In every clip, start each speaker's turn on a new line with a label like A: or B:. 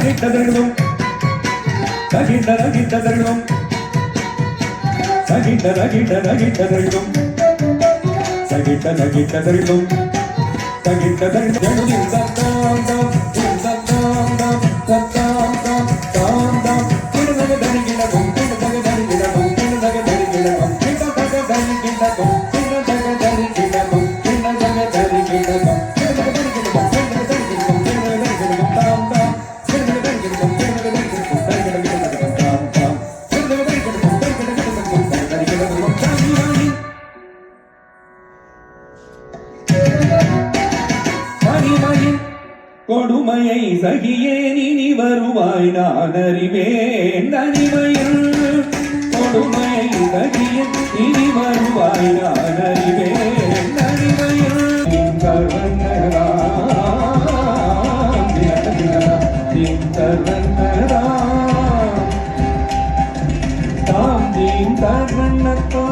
A: தகிட்டதர்களும் தகிட்டதர்களும் தகிட்டதர்களும் தகிட்டதர்களும் தகிட்டதர்களும் சத்தாம் தாம் சத்தாம் தாம் சத்தாம் தாம் தாம் தாம் கிடதக தரிகிடகும் கிடதக தரிகிடகும் கிடதக தரிகிடகும் கிடதக தரிகிடகும் கிடதக தரிகிடகும் கிடதக தரிகிடகும் கொடுமையை சகியேன் இனி வருவாய் நான் அறிவேன் தனிமையில் கொடுமையை சகியேன் இனி வருவாய் நான் அறிவேன் தனிமையில் தாம் தீம் தர்ணத்தா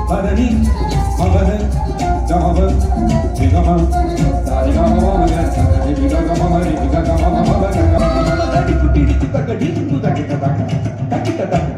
A: பதனி மகன ஜமவ விகம சாரிகம சகதி விகம மரி விகம மம மம தடி குட்டி தடி தடி தடி தடி தடி